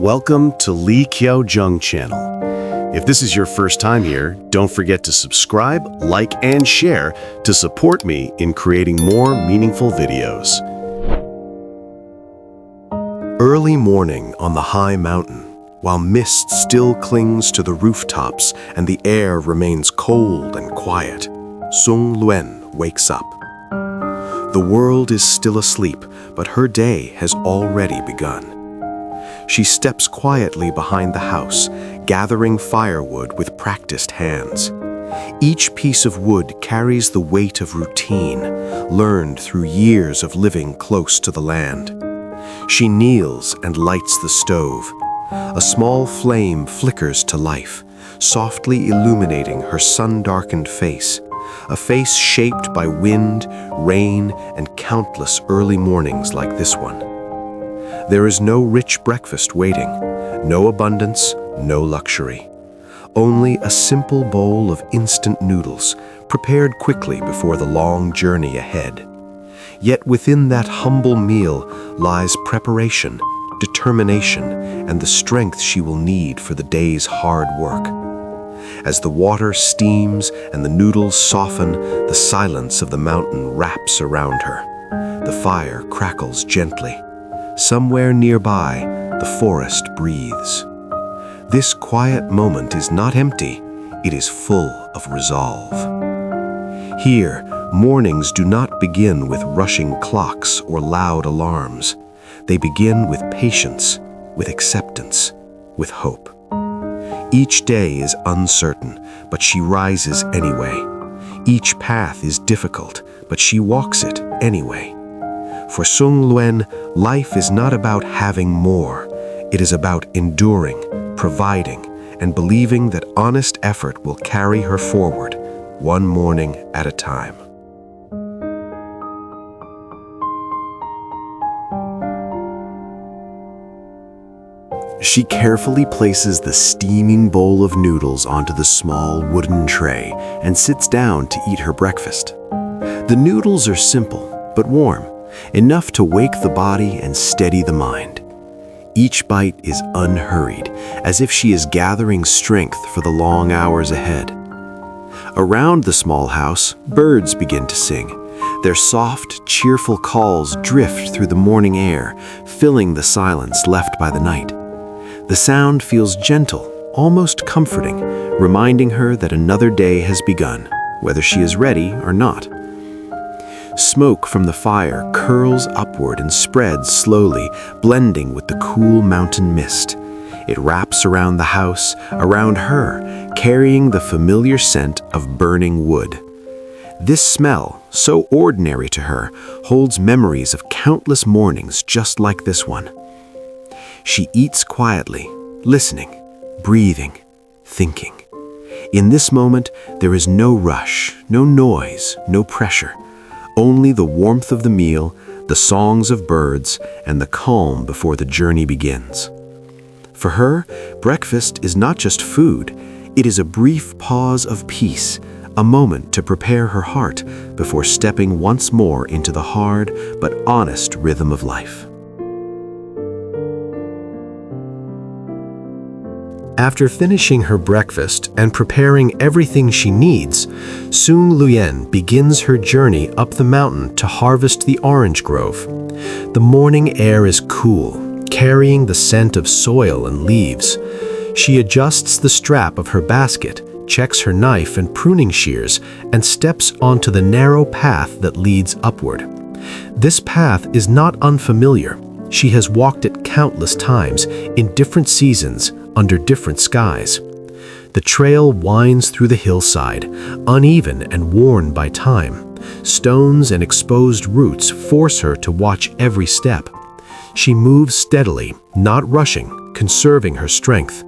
Welcome to Kieu Dung channel. If this is your first time here, don't forget to subscribe, like, and share to support me in creating more meaningful videos. Early morning on the high mountain, while mist still clings to the rooftops and the air remains cold and quiet, Sung Luen wakes up. The world is still asleep, but her day has already begun. She steps quietly behind the house, gathering firewood with practiced hands. Each piece of wood carries the weight of routine, learned through years of living close to the land. She kneels and lights the stove. A small flame flickers to life, softly illuminating her sun-darkened face, a face shaped by wind, rain, and countless early mornings like this one. There is no rich breakfast waiting, no abundance, no luxury. Only a simple bowl of instant noodles, prepared quickly before the long journey ahead. Yet within that humble meal lies preparation, determination, and the strength she will need for the day's hard work. As the water steams and the noodles soften, the silence of the mountain wraps around her. The fire crackles gently. Somewhere nearby, the forest breathes. This quiet moment is not empty, it is full of resolve. Here, mornings do not begin with rushing clocks or loud alarms. They begin with patience, with acceptance, with hope. Each day is uncertain, but she rises anyway. Each path is difficult, but she walks it anyway. For Sung Luen, life is not about having more. It is about enduring, providing, and believing that honest effort will carry her forward, one morning at a time. She carefully places the steaming bowl of noodles onto the small wooden tray and sits down to eat her breakfast. The noodles are simple, but warm, enough to wake the body and steady the mind. Each bite is unhurried, as if she is gathering strength for the long hours ahead. Around the small house, birds begin to sing. Their soft, cheerful calls drift through the morning air, filling the silence left by the night. The sound feels gentle, almost comforting, reminding her that another day has begun, whether she is ready or not. Smoke from the fire curls upward and spreads slowly, blending with the cool mountain mist. It wraps around the house, around her, carrying the familiar scent of burning wood. This smell, so ordinary to her, holds memories of countless mornings just like this one. She eats quietly, listening, breathing, thinking. In this moment, there is no rush, no noise, no pressure. Only the warmth of the meal, the songs of birds, and the calm before the journey begins. For her, breakfast is not just food, it is a brief pause of peace, a moment to prepare her heart before stepping once more into the hard but honest rhythm of life. After finishing her breakfast and preparing everything she needs, Sung Luen begins her journey up the mountain to harvest the orange grove. The morning air is cool, carrying the scent of soil and leaves. She adjusts the strap of her basket, checks her knife and pruning shears, and steps onto the narrow path that leads upward. This path is not unfamiliar. She has walked it countless times, in different seasons, under different skies. The trail winds through the hillside, uneven and worn by time. Stones and exposed roots force her to watch every step. She moves steadily, not rushing, conserving her strength.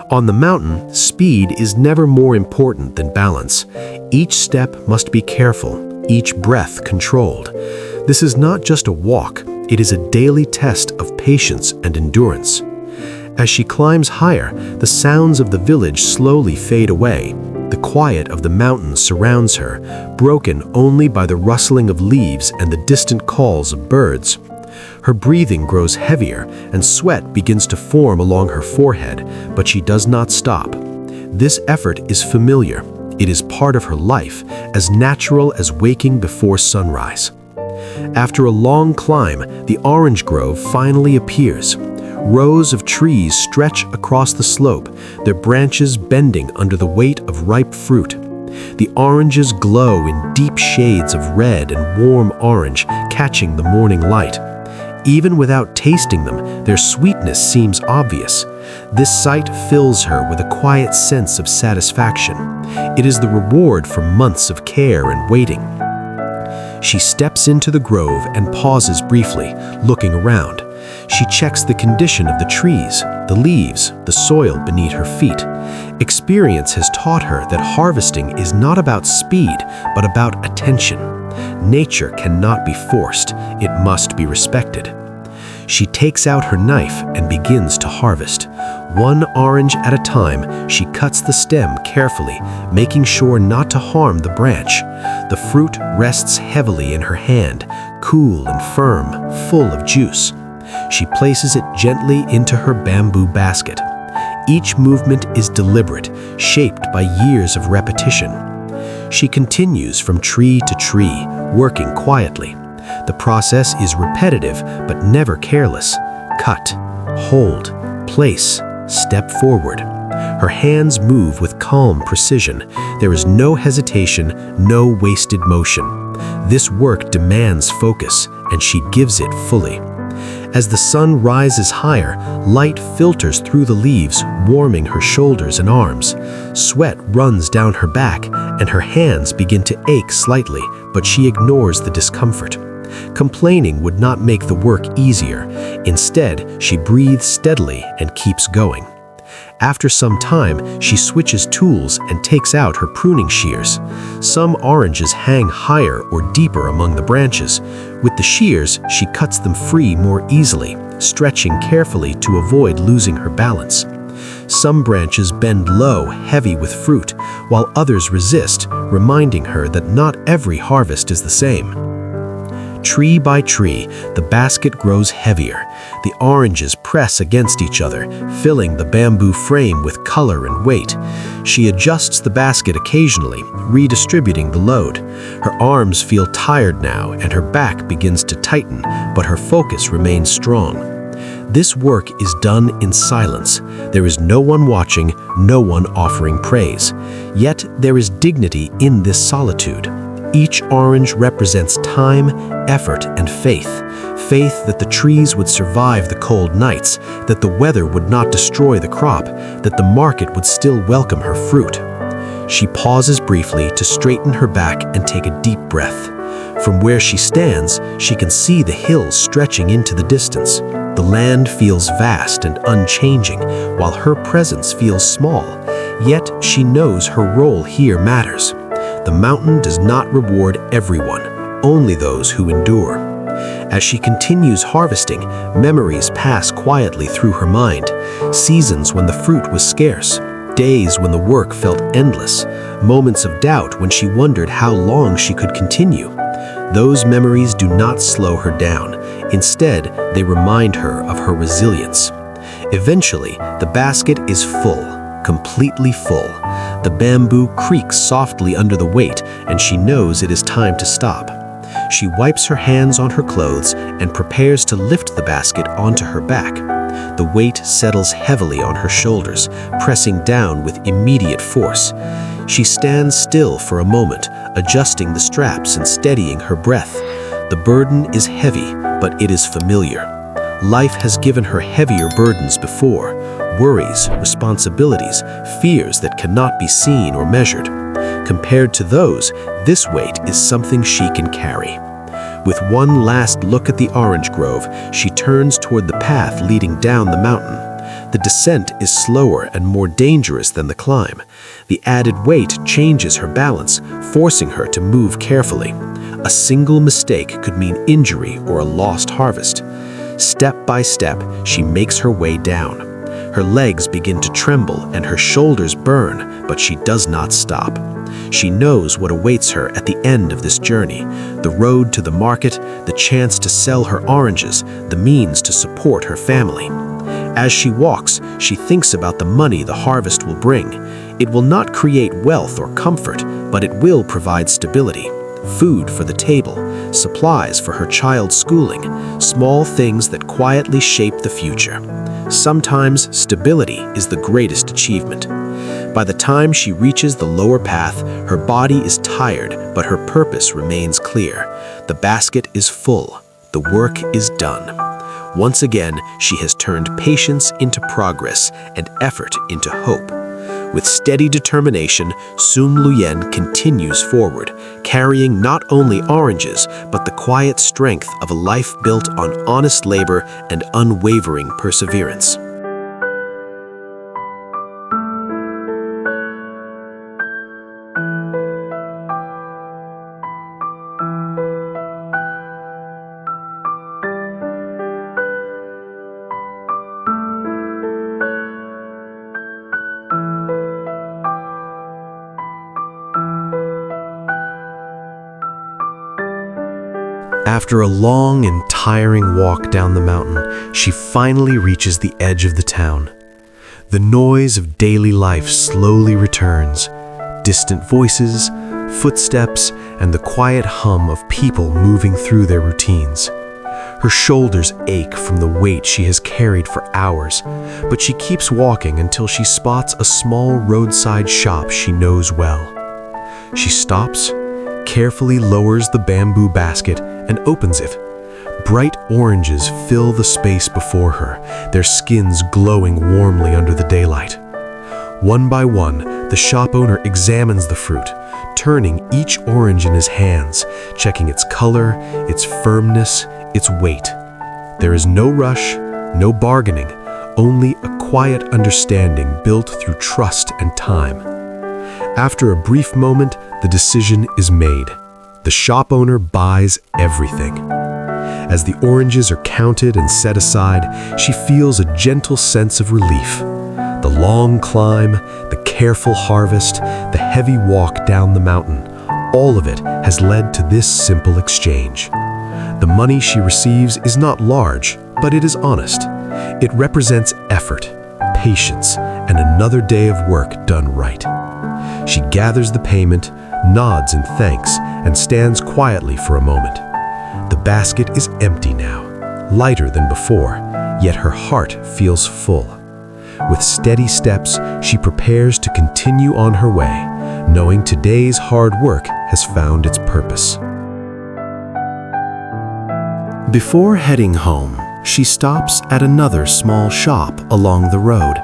On the mountain, speed is never more important than balance. Each step must be careful, each breath controlled. This is not just a walk, it is a daily test of patience and endurance. As she climbs higher, the sounds of the village slowly fade away. The quiet of the mountains surrounds her, broken only by the rustling of leaves and the distant calls of birds. Her breathing grows heavier and sweat begins to form along her forehead, but she does not stop. This effort is familiar. It is part of her life, as natural as waking before sunrise. After a long climb, the orange grove finally appears. Rows of trees stretch across the slope, their branches bending under the weight of ripe fruit. The oranges glow in deep shades of red and warm orange, catching the morning light. Even without tasting them, their sweetness seems obvious. This sight fills her with a quiet sense of satisfaction. It is the reward for months of care and waiting. She steps into the grove and pauses briefly, looking around. She checks the condition of the trees, the leaves, the soil beneath her feet. Experience has taught her that harvesting is not about speed, but about attention. Nature cannot be forced, it must be respected. She takes out her knife and begins to harvest. One orange at a time, she cuts the stem carefully, making sure not to harm the branch. The fruit rests heavily in her hand, cool and firm, full of juice. She places it gently into her bamboo basket. Each movement is deliberate, shaped by years of repetition. She continues from tree to tree, working quietly. The process is repetitive, but never careless. Cut, hold, place, step forward. Her hands move with calm precision. There is no hesitation, no wasted motion. This work demands focus, and she gives it fully. As the sun rises higher, light filters through the leaves, warming her shoulders and arms. Sweat runs down her back, and her hands begin to ache slightly, but she ignores the discomfort. Complaining would not make the work easier. Instead, she breathes steadily and keeps going. After some time, she switches tools and takes out her pruning shears. Some oranges hang higher or deeper among the branches. With the shears, she cuts them free more easily, stretching carefully to avoid losing her balance. Some branches bend low, heavy with fruit, while others resist, reminding her that not every harvest is the same. Tree by tree, the basket grows heavier. The oranges press against each other, filling the bamboo frame with color and weight. She adjusts the basket occasionally, redistributing the load. Her arms feel tired now, and her back begins to tighten, but her focus remains strong. This work is done in silence. There is no one watching, no one offering praise. Yet there is dignity in this solitude. Each orange represents time, effort, and faith. Faith that the trees would survive the cold nights, that the weather would not destroy the crop, that the market would still welcome her fruit. She pauses briefly to straighten her back and take a deep breath. From where she stands, she can see the hills stretching into the distance. The land feels vast and unchanging, while her presence feels small. Yet she knows her role here matters. The mountain does not reward everyone, only those who endure. As she continues harvesting, memories pass quietly through her mind. Seasons when the fruit was scarce, days when the work felt endless, moments of doubt when she wondered how long she could continue. Those memories do not slow her down. Instead, they remind her of her resilience. Eventually, the basket is full, completely full. The bamboo creaks softly under the weight, and she knows it is time to stop. She wipes her hands on her clothes and prepares to lift the basket onto her back. The weight settles heavily on her shoulders, pressing down with immediate force. She stands still for a moment, adjusting the straps and steadying her breath. The burden is heavy, but it is familiar. Life has given her heavier burdens before. Worries, responsibilities, fears that cannot be seen or measured. Compared to those, this weight is something she can carry. With one last look at the orange grove, she turns toward the path leading down the mountain. The descent is slower and more dangerous than the climb. The added weight changes her balance, forcing her to move carefully. A single mistake could mean injury or a lost harvest. Step by step, she makes her way down. Her legs begin to tremble and her shoulders burn, but she does not stop. She knows what awaits her at the end of this journey: the road to the market, the chance to sell her oranges, the means to support her family. As she walks, she thinks about the money the harvest will bring. It will not create wealth or comfort, but it will provide stability. Food for the table, supplies for her child's schooling, small things that quietly shape the future. Sometimes stability is the greatest achievement. By the time she reaches the lower path, her body is tired, but her purpose remains clear. The basket is full. The work is done. Once again, she has turned patience into progress and effort into hope. With steady determination, Sung Luyen continues forward, carrying not only oranges, but the quiet strength of a life built on honest labor and unwavering perseverance. After a long and tiring walk down the mountain, she finally reaches the edge of the town. The noise of daily life slowly returns. Distant voices, footsteps, and the quiet hum of people moving through their routines. Her shoulders ache from the weight she has carried for hours, but she keeps walking until she spots a small roadside shop she knows well. She stops, carefully lowers the bamboo basket, and opens it. Bright oranges fill the space before her, their skins glowing warmly under the daylight. One by one, the shop owner examines the fruit, turning each orange in his hands, checking its color, its firmness, its weight. There is no rush, no bargaining, only a quiet understanding built through trust and time. After a brief moment, the decision is made. The shop owner buys everything. As the oranges are counted and set aside, she feels a gentle sense of relief. The long climb, the careful harvest, the heavy walk down the mountain, all of it has led to this simple exchange. The money she receives is not large, but it is honest. It represents effort, patience, and another day of work done right. She gathers the payment, nods in thanks, and stands quietly for a moment. The basket is empty now, lighter than before, yet her heart feels full. With steady steps, she prepares to continue on her way, knowing today's hard work has found its purpose. Before heading home, she stops at another small shop along the road.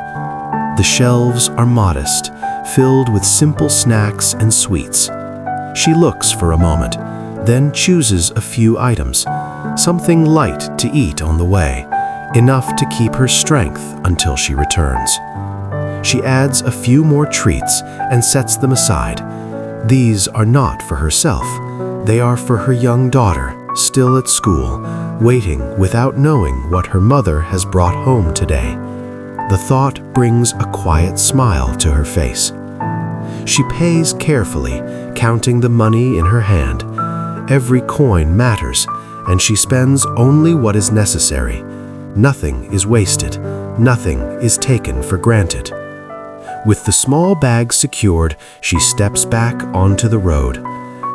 The shelves are modest, filled with simple snacks and sweets. She looks for a moment, then chooses a few items, something light to eat on the way, enough to keep her strength until she returns. She adds a few more treats and sets them aside. These are not for herself. They are for her young daughter, still at school, waiting without knowing what her mother has brought home today. The thought brings a quiet smile to her face. She pays carefully, counting the money in her hand. Every coin matters, and she spends only what is necessary. Nothing is wasted, nothing is taken for granted. With the small bag secured, she steps back onto the road.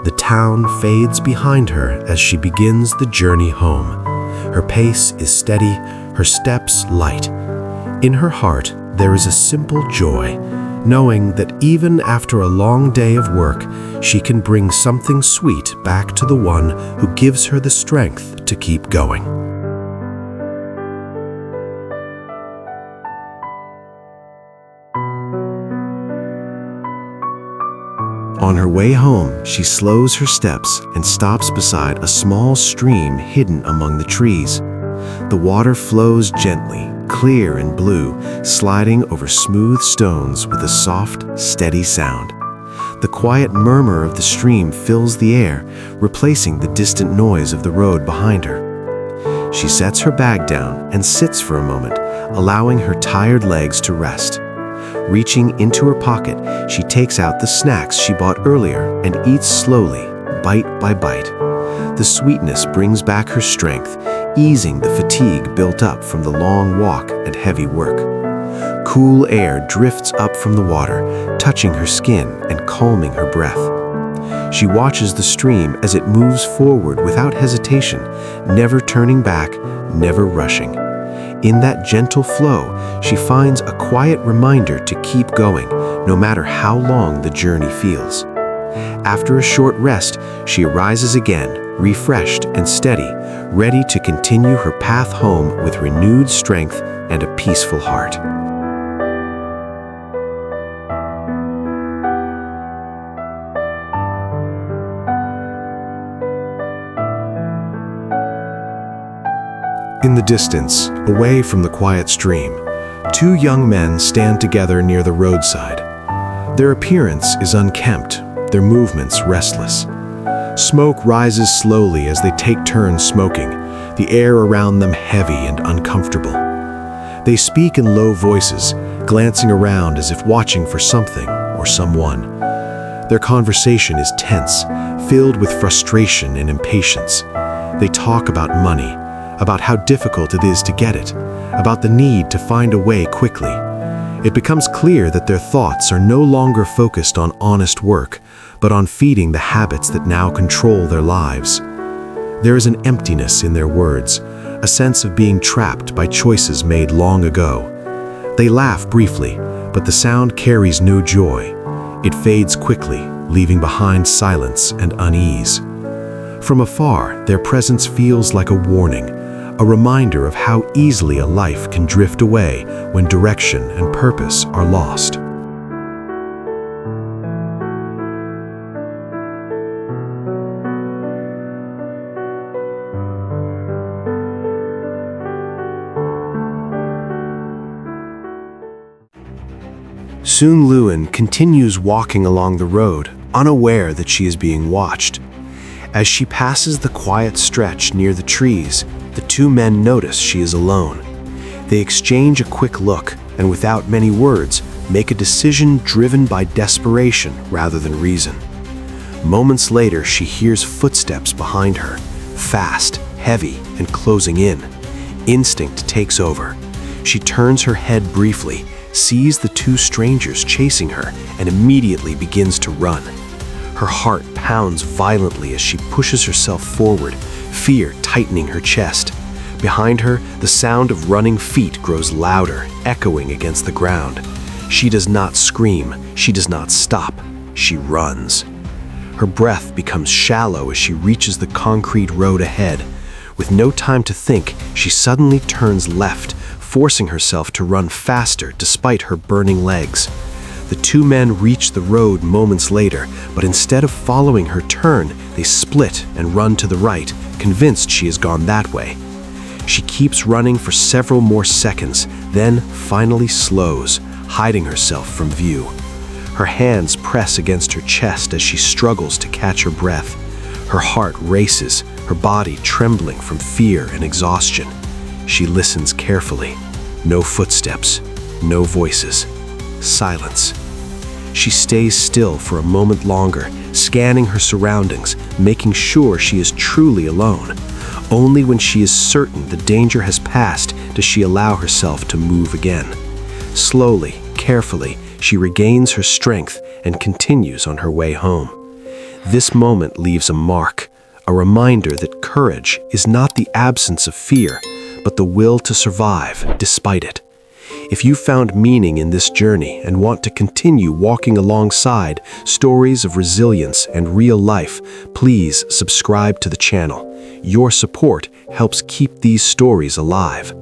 The town fades behind her as she begins the journey home. Her pace is steady, her steps light. In her heart, there is a simple joy, knowing that even after a long day of work, she can bring something sweet back to the one who gives her the strength to keep going. On her way home, she slows her steps and stops beside a small stream hidden among the trees. The water flows gently, clear and blue, sliding over smooth stones with a soft, steady sound. The quiet murmur of the stream fills the air, replacing the distant noise of the road behind her. She sets her bag down and sits for a moment, allowing her tired legs to rest. Reaching into her pocket, she takes out the snacks she bought earlier and eats slowly, bite by bite. The sweetness brings back her strength, easing the fatigue built up from the long walk and heavy work. Cool air drifts up from the water, touching her skin and calming her breath. She watches the stream as it moves forward without hesitation, never turning back, never rushing. In that gentle flow, she finds a quiet reminder to keep going, no matter how long the journey feels. After a short rest, she arises again, refreshed and steady, ready to continue her path home with renewed strength and a peaceful heart. In the distance, away from the quiet stream, two young men stand together near the roadside. Their appearance is unkempt, their movements restless. Smoke rises slowly as they take turns smoking, the air around them heavy and uncomfortable. They speak in low voices, glancing around as if watching for something or someone. Their conversation is tense, filled with frustration and impatience. They talk about money, about how difficult it is to get it, about the need to find a way quickly. It becomes clear that their thoughts are no longer focused on honest work, but on feeding the habits that now control their lives. There is an emptiness in their words, a sense of being trapped by choices made long ago. They laugh briefly, but the sound carries no joy. It fades quickly, leaving behind silence and unease. From afar, their presence feels like a warning, a reminder of how easily a life can drift away when direction and purpose are lost. Sun Luan continues walking along the road, unaware that she is being watched. As she passes the quiet stretch near the trees, the two men notice she is alone. They exchange a quick look and, without many words, make a decision driven by desperation rather than reason. Moments later, she hears footsteps behind her, fast, heavy, and closing in. Instinct takes over. She turns her head briefly, sees the two strangers chasing her, and immediately begins to run. Her heart pounds violently as she pushes herself forward, fear tightening her chest. Behind her, the sound of running feet grows louder, echoing against the ground. She does not scream, she does not stop, she runs. Her breath becomes shallow as she reaches the concrete road ahead. With no time to think, she suddenly turns left, forcing herself to run faster despite her burning legs. The two men reach the road moments later, but instead of following her turn, they split and run to the right, convinced she has gone that way. She keeps running for several more seconds, then finally slows, hiding herself from view. Her hands press against her chest as she struggles to catch her breath. Her heart races, her body trembling from fear and exhaustion. She listens carefully. No footsteps, no voices. Silence. She stays still for a moment longer, scanning her surroundings, making sure she is truly alone. Only when she is certain the danger has passed does she allow herself to move again. Slowly, carefully, she regains her strength and continues on her way home. This moment leaves a mark, a reminder that courage is not the absence of fear, but the will to survive despite it. If you found meaning in this journey and want to continue walking alongside stories of resilience and real life, please subscribe to the channel. Your support helps keep these stories alive.